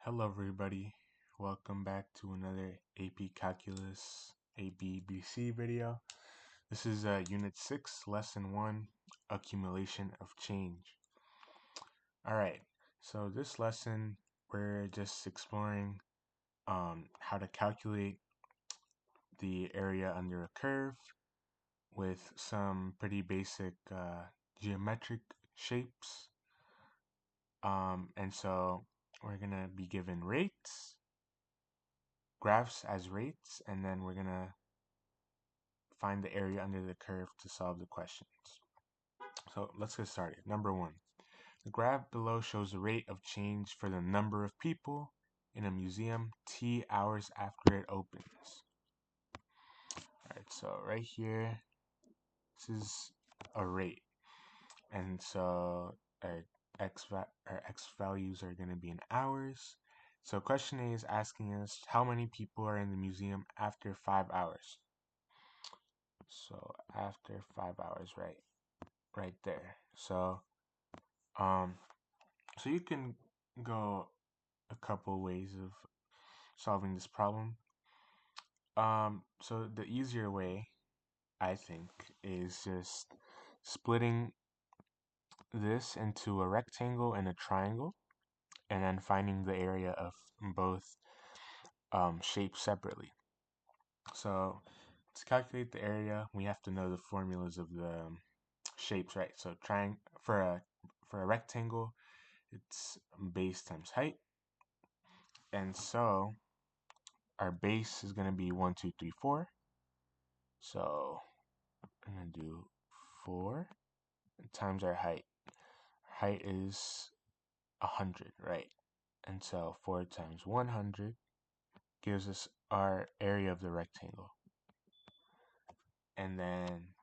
Hello everybody, welcome back to another AP Calculus ABBC video. This is Unit 6, Lesson 1, Accumulation of Change. Alright, so this lesson we're just exploring how to calculate the area under a curve with some pretty basic geometric shapes. And so we're going to be given graphs as rates, and then we're going to find the area under the curve to solve the questions. So let's get started. Number 1. The graph below shows the rate of change for the number of people in a museum T hours after it opens. Alright, so right here, this is a rate. And so our x values are going to be in hours. So question A is asking us how many people are in the museum after 5 hours. So after 5 hours, right there. So you can go a couple ways of solving this problem. So the easier way, I think, is just splitting this into a rectangle and a triangle, and then finding the area of both shapes separately. So to calculate the area, we have to know the formulas of the shapes, right? So for a rectangle, it's base times height, and so our base is going to be 1, 2, 3, 4. So I'm going to do 4 times our height. Height is 100, right? And so 4 times 100 gives us our area of the rectangle. And then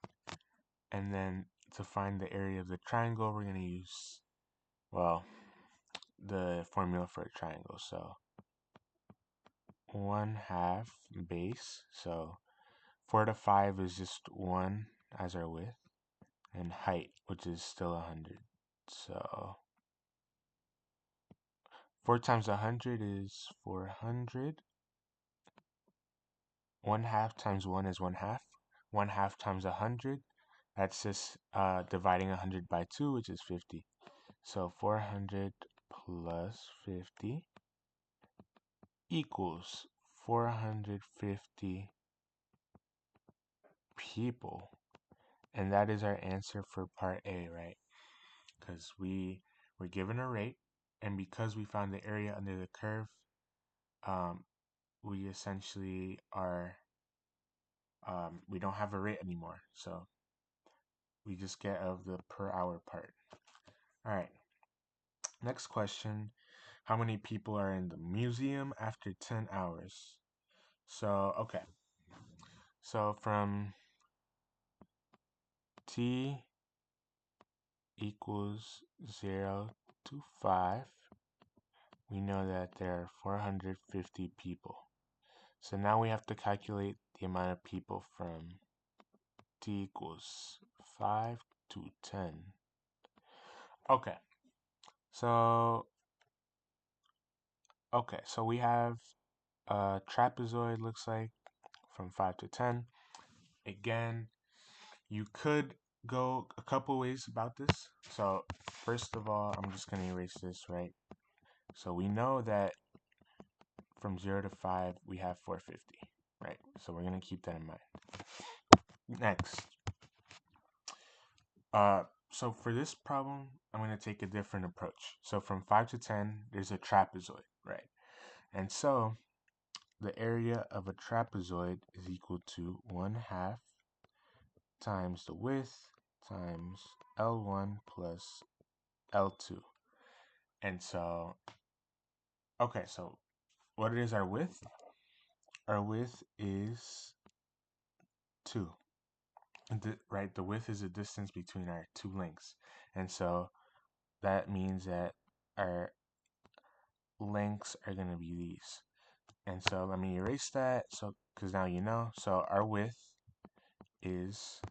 to find the area of the triangle, we're going to use, well, the formula for a triangle. So 1/2 base. So 4 to 5 is just 1 as our width, and height, which is still 100. So 4 times 100 is 400. 1/2 times 1 is 1/2. 1/2 times 100, that's just dividing 100 by 2, which is 50. So 400 plus 50 equals 450 people. And that is our answer for part A, right? Because we were given a rate, and because we found the area under the curve, we essentially are, we don't have a rate anymore. So we just get of the per hour part. All right. Next question. How many people are in the museum after 10 hours? So, okay. So from t equals 0 to 5, we know that there are 450 people. So now we have to calculate the amount of people from t equals 5 to 10. Okay. So we have a trapezoid, looks like, from 5 to 10. Again, you could go a couple ways about this. So first of all, I'm just going to erase this, right? So we know that from 0 to 5, we have 450, right? So we're going to keep that in mind. Next, so for this problem, I'm going to take a different approach. So from 5 to 10, there's a trapezoid, right? And so the area of a trapezoid is equal to 1/2 times the width times L1 plus L2. And so, okay, so what is our width? Our width is 2. Right, the width is the distance between our two lengths. And so that means that our lengths are going to be these. And so let me erase that, so because now you know. So our width is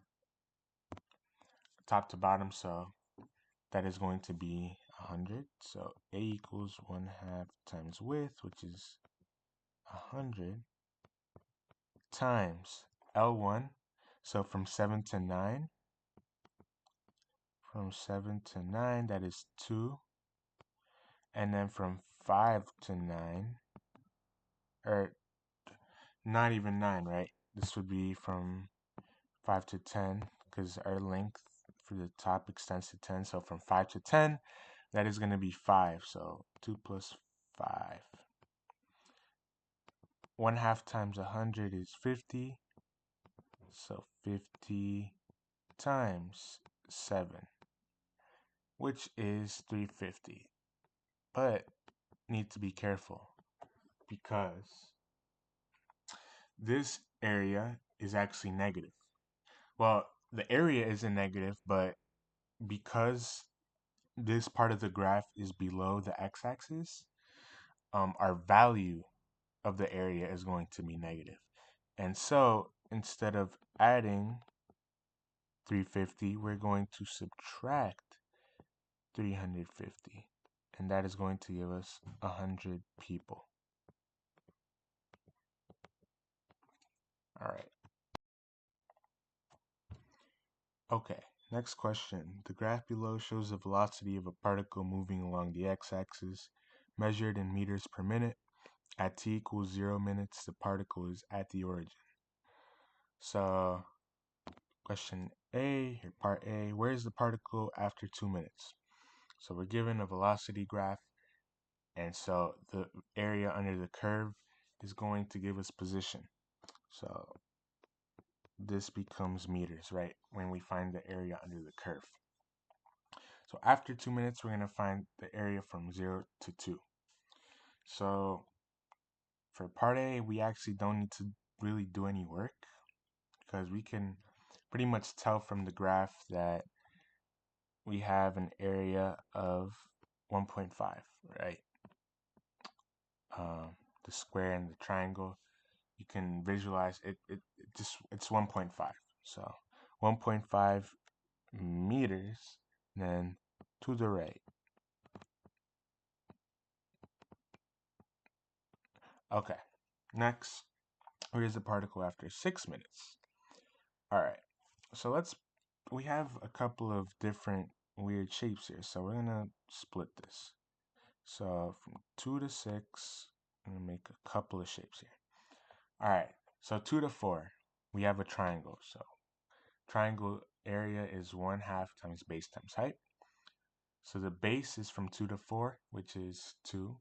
top to bottom, so that is going to be 100. So A equals 1/2 times width, which is 100, times L1. So from 7 to 9, that is 2. And then from 5 to 9, or not even 9, right? This would be from 5 to 10, because our length for the top extends to 10. So from 5 to 10, that is going to be 5. So 2 plus 5. 1/2 times 100 is 50. So 50 times 7, which is 350. But need to be careful because this area is actually negative. Well, the area isn't negative, but because this part of the graph is below the x-axis, our value of the area is going to be negative. And so instead of adding 350, we're going to subtract 350. And that is going to give us 100 people. All right. Okay, next question. The graph below shows the velocity of a particle moving along the x-axis, measured in meters per minute. At t equals 0 minutes, the particle is at the origin. So, question A, here, part A, where is the particle after 2 minutes? So we're given a velocity graph, and so the area under the curve is going to give us position. So this becomes meters, right, when we find the area under the curve. So after 2 minutes, we're going to find the area from 0 to 2. So for part A, we actually don't need to really do any work because we can pretty much tell from the graph that we have an area of 1.5, right? The square and the triangle, you can visualize it's 1.5. So 1.5 meters, then to the right. Okay, next, where is the particle after 6 minutes? All right, so we have a couple of different weird shapes here, so we're gonna split this. So from 2 to 6, I'm gonna make a couple of shapes here. All right, so 2 to 4, we have a triangle. So triangle area is 1/2 times base times height. So the base is from 2 to 4, which is 2.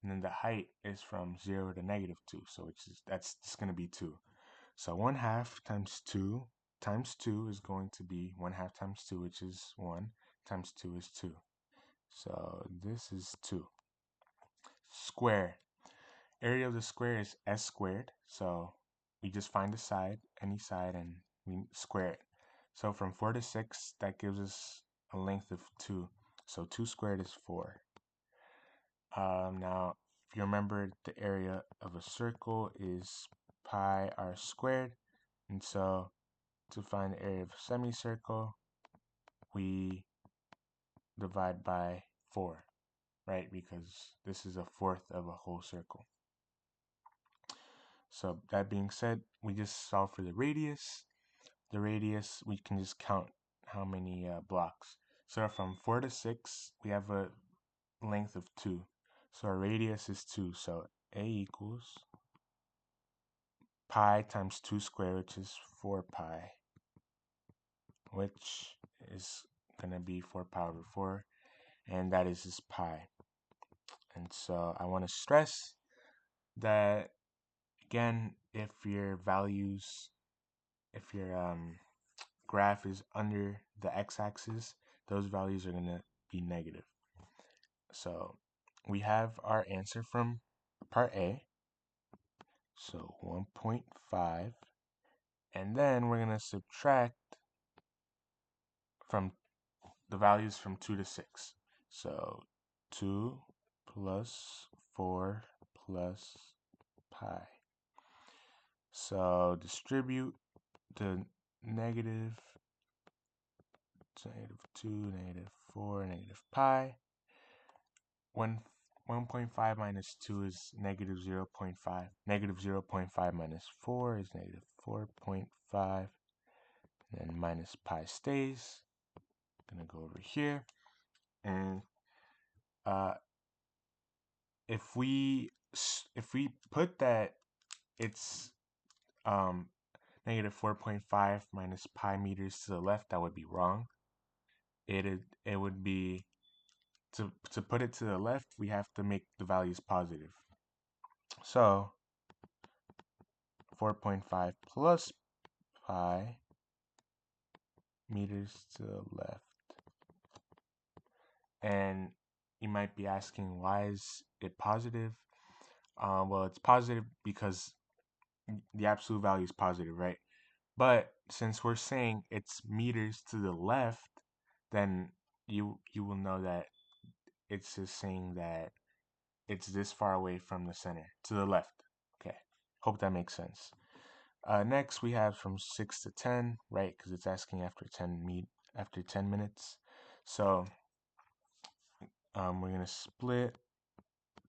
And then the height is from 0 to -2, so that's just going to be 2. So 1/2 times 2 is going to be 1/2 times 2, which is 1, times 2 is 2. So this is 2. Square. Area of the square is s squared. So we just find the side, any side, and we square it. So from 4 to 6, that gives us a length of 2. So 2 squared is 4. Now, if you remember, the area of a circle is pi r squared. And so to find the area of a semicircle, we divide by 4, right? Because this is a fourth of a whole circle. So that being said, we just solve for the radius. The radius, we can just count how many blocks. So from 4 to 6, we have a length of 2. So our radius is 2. So A equals pi times 2 squared, which is 4 pi, which is going to be 4 pi over 4, and that is just pi. And so I want to stress that, again, if your graph is under the x-axis, those values are going to be negative. So we have our answer from part A, so 1.5, and then we're going to subtract from the values from 2 to 6. So 2 plus 4 plus pi. So distribute the negative to -2, -4, -pi. When 1.5 minus 2 is negative 0.5. Negative 0.5 minus 4 is negative 4.5. And then minus pi stays. I'm going to go over here. And if we put that it's negative 4.5 minus pi meters to the left, that would be wrong. It would be, to put it to the left, we have to make the values positive. So 4.5 plus pi meters to the left. And you might be asking, why is it positive? Well, it's positive because the absolute value is positive, right? But since we're saying it's meters to the left, then you will know that it's just saying that it's this far away from the center, to the left. Okay, hope that makes sense. Next, we have from 6 to 10, right? Because it's asking after 10 minutes. So we're going to split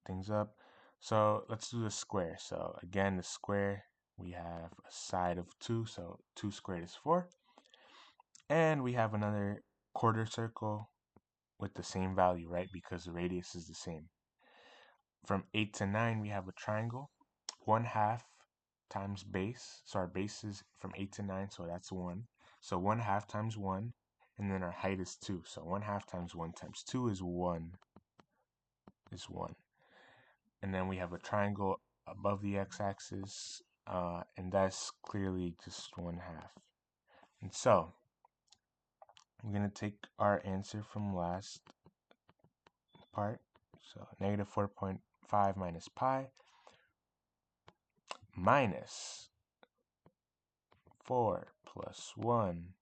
things up. So let's do the square. So again, the square, we have a side of 2. So 2 squared is 4. And we have another quarter circle with the same value, right? Because the radius is the same. From 8 to 9, we have a triangle. 1/2 times base. So our base is from 8 to 9, so that's 1. So 1/2 times 1, and then our height is 2. So 1/2 times 1 times 2 is 1. And then we have a triangle above the x-axis, and that's clearly just 1/2. And so I'm going to take our answer from last part. So negative 4.5 minus pi minus 4 plus 1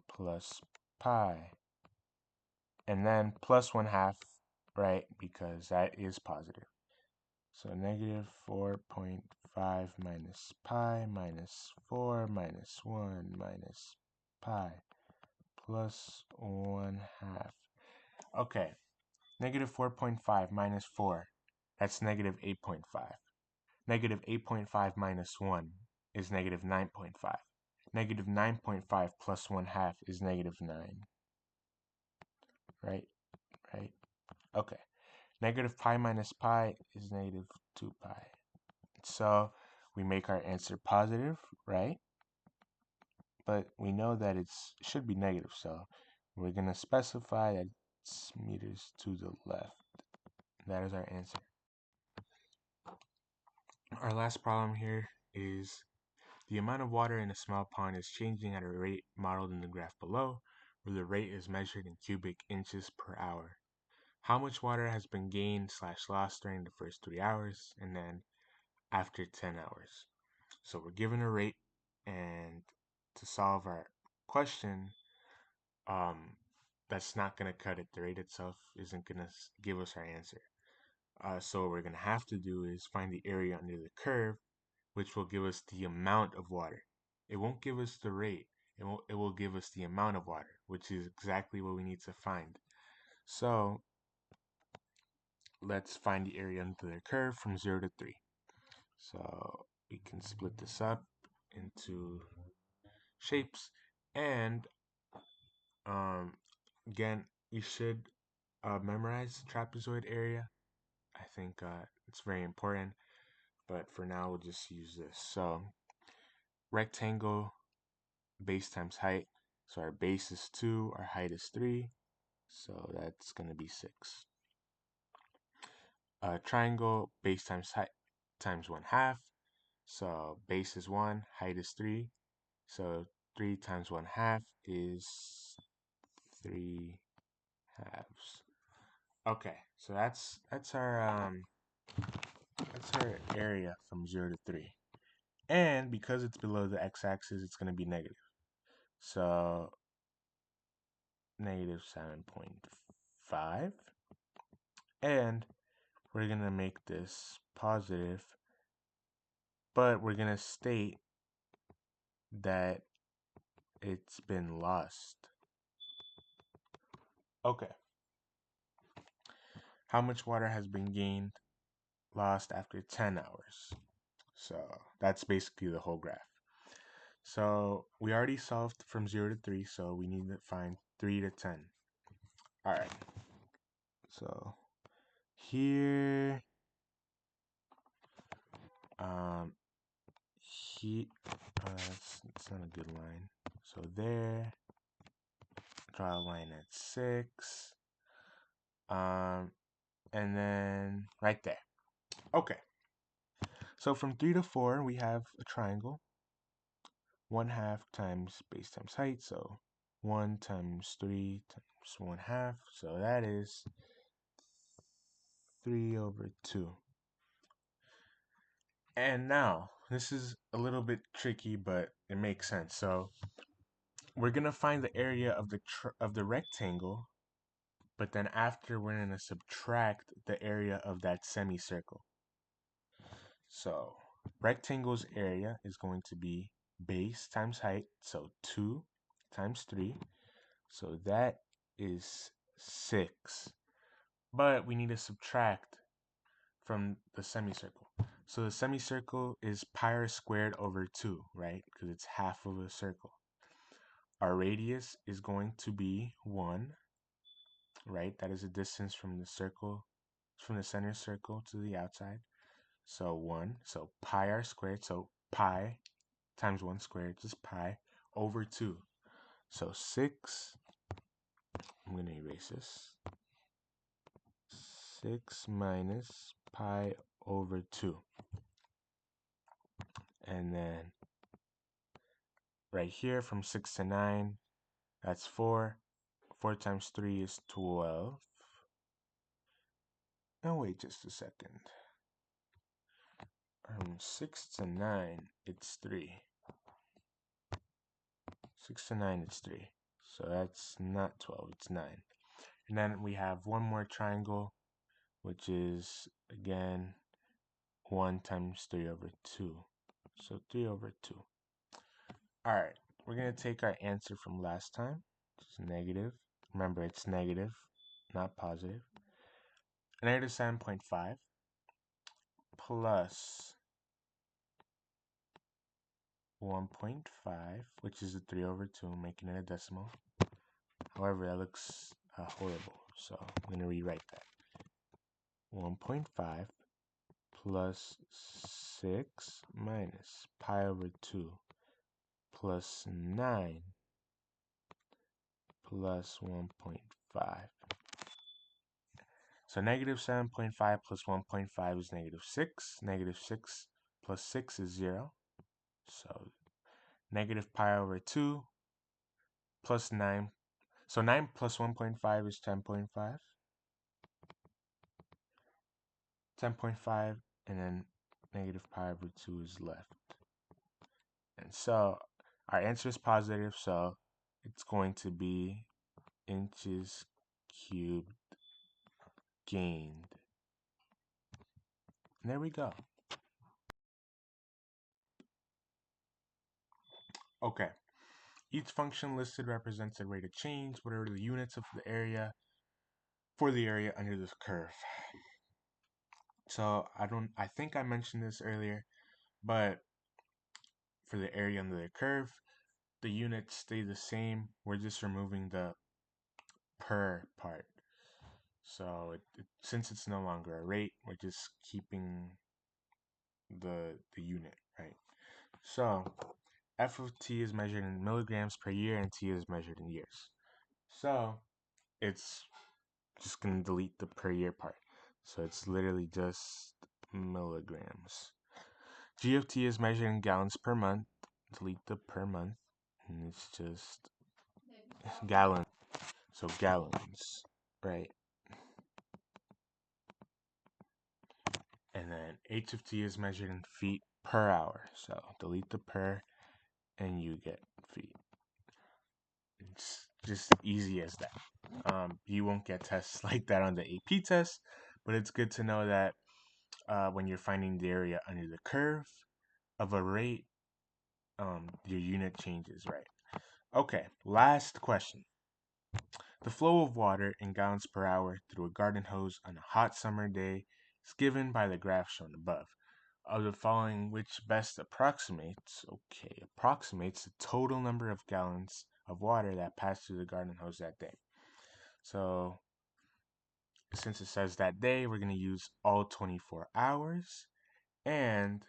plus pi, and then plus 1/2, right? Because that is positive. So negative 4.5 minus pi minus 4 minus 1 minus pi plus 1/2. Okay, negative 4.5 minus 4, that's negative 8.5. Negative 8.5 minus 1 is negative 9.5. Negative 9.5 plus 1/2 is negative 9. Right? Right? Okay. Negative pi minus pi is negative 2 pi. So we make our answer positive, right? But we know that it should be negative, so we're going to specify that it's meters to the left. That is our answer. Our last problem here is the amount of water in a small pond is changing at a rate modeled in the graph below, where the rate is measured in cubic inches per hour. How much water has been gained / lost during the first 3 hours, and then after 10 hours? So we're given a rate, and to solve our question, that's not going to cut it. The rate itself isn't going to give us our answer. So what we're going to have to do is find the area under the curve, which will give us the amount of water. It won't give us the rate. It will give us the amount of water, which is exactly what we need to find. So let's find the area under the curve from 0 to 3. So we can split this up into shapes, and again, you should memorize the trapezoid area. I think it's very important, but for now we'll just use this. So rectangle, base times height. So our base is 2, our height is 3, so that's going to be 6. Triangle, base times height times 1/2. So base is 1, height is 3. So 3 times 1/2 is 3 halves. Okay, so that's our area from 0 to 3. And because it's below the x-axis, it's going to be negative. So negative 7.5. And we're going to make this positive, but we're going to state that it's been lost. Okay. how much water has been gained, lost after 10 hours. So that's basically the whole graph. So we already solved from 0 to 3, so we need to find 3 to 10. All right. So here, um, it's not a good line. So there, draw a line at 6, and then right there. Okay. So from 3 to 4, we have a triangle. 1/2 times base times height, so 1 times 3 times 1/2, so that is 3/2. And now, this is a little bit tricky, but it makes sense. So we're gonna find the area of the rectangle, but then after we're gonna subtract the area of that semicircle. So rectangle's area is going to be base times height, so 2 times 3. So that is 6. But we need to subtract from the semicircle. So the semicircle is pi r squared over 2, right? Because it's half of a circle. Our radius is going to be 1, right? That is a distance from the circle, from the center circle to the outside. So 1. So pi r squared. So pi times 1 squared is pi over 2. So 6. I'm going to erase this. 6 minus pi over 2. And then right here from 6 to 9, that's 4. 4 times 3 is 12. Now wait just a second. 6 to 9, it's 3. 6 to 9, it's 3. So that's not 12, it's 9. And then we have one more triangle, which is, again, 1 times 3/2. So 3/2. Alright, we're going to take our answer from last time, which is negative. Remember, it's negative, not positive. Negative 7.5 plus 1.5, which is a 3/2, making it a decimal. However, that looks horrible, so I'm going to rewrite that. 1.5 plus 6 minus pi over 2 plus 9 plus 1.5. So negative 7.5 plus 1.5 is negative 6. Negative 6 plus 6 is 0. So negative pi over 2 plus 9. So 9 plus 1.5 is 10.5. 10.5, and then negative pi over 2 is left. And so our answer is positive, so it's going to be inches cubed gained. And there we go. Okay. Each function listed represents a rate of change. What are the units of the area for the area under this curve? So I think I mentioned this earlier, but for the area under the curve, the units stay the same. We're just removing the per part. So since it's no longer a rate, we're just keeping the unit, right? So f of t is measured in milligrams per year and t is measured in years. So it's just going to delete the per year part. So it's literally just milligrams. G of t is measured in gallons per month. Delete the per month. And it's just gallons. So gallons, right? And then h of t is measured in feet per hour. So delete the per and you get feet. It's just easy as that. You won't get tests like that on the AP test, but it's good to know that when you're finding the area under the curve of a rate, your unit changes, right? Okay, last question. The flow of water in gallons per hour through a garden hose on a hot summer day is given by the graph shown above. Of the following, which best approximates the total number of gallons of water that passed through the garden hose that day. So since it says that day, we're going to use all 24 hours. And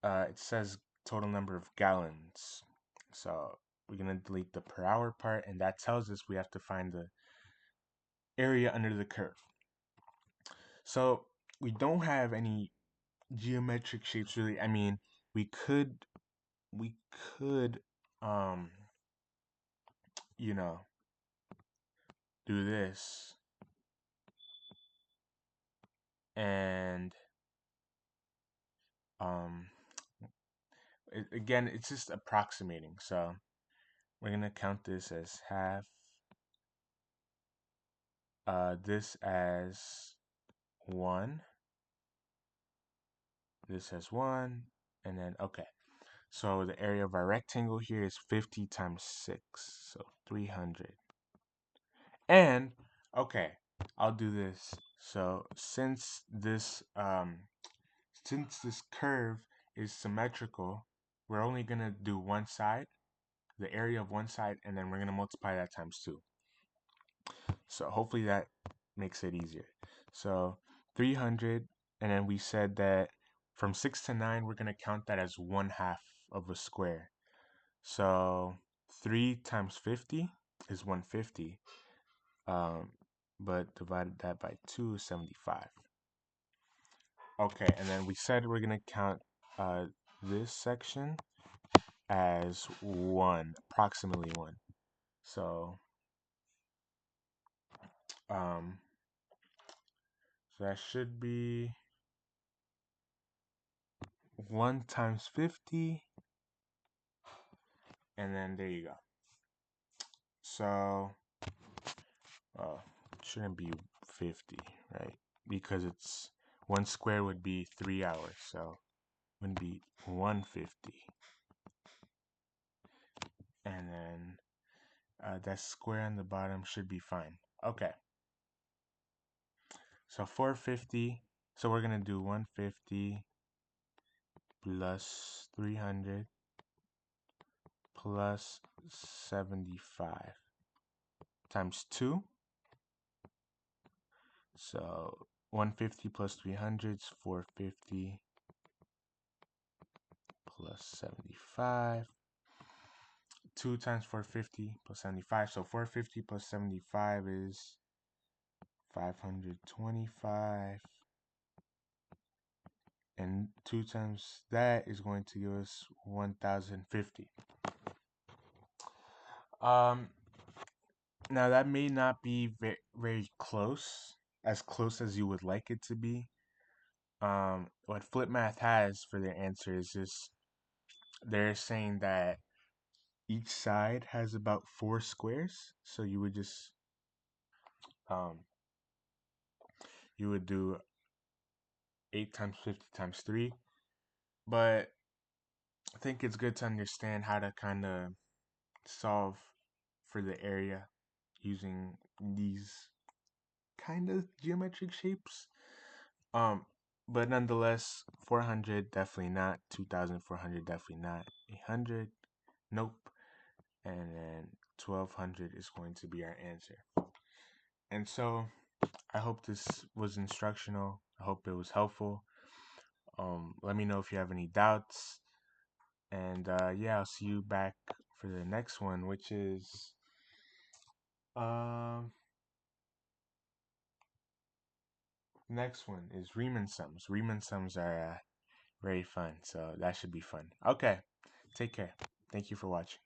it says total number of gallons. So we're going to delete the per hour part, and that tells us we have to find the area under the curve. So we don't have any geometric shapes really. I mean, we could we could um you know do this, and um again, it's just approximating. So we're gonna count this as half, this as 1, this as 1, and then okay. So the area of our rectangle here is 50 times 6, so 300. And okay, I'll do this. So since this curve is symmetrical, we're only gonna do one side, the area of one side, and then we're gonna multiply that times 2. So hopefully that makes it easier. So 300, and then we said that from 6 to 9, we're gonna count that as 1/2 of a square. So 3 times 50 is 150. But divided that by 2 is 75. Okay, and then we said we're gonna count this section as 1, approximately 1. So um so that should be 1 times 50, and then there you go. So it shouldn't be 50, right? Because it's 1 square would be 3 hours, so it would be 150. And then that square on the bottom should be fine. Okay. So 450. So we're going to do 150 plus 300 plus 75 times 2. So 150 plus 300 is 450 plus 75. 2 times 450 plus 75. So 450 plus 75 is 525. And 2 times that is going to give us 1050. Now that may not be very close, as close as you would like it to be. What Flip Math has for their answer is just they're saying that each side has about 4 squares, so you would just um you would do 8 times 50 times 3. But I think it's good to understand how to kind of solve for the area using these kind of geometric shapes. But nonetheless, 400 definitely not, 2400 definitely not, 800 nope, and then 1200 is going to be our answer. And so I hope this was instructional. I hope it was helpful. Let me know if you have any doubts, and yeah, I'll see you back for the next one, which is next one is Riemann sums. Riemann sums are very fun, so that should be fun. Okay, take care. Thank you for watching.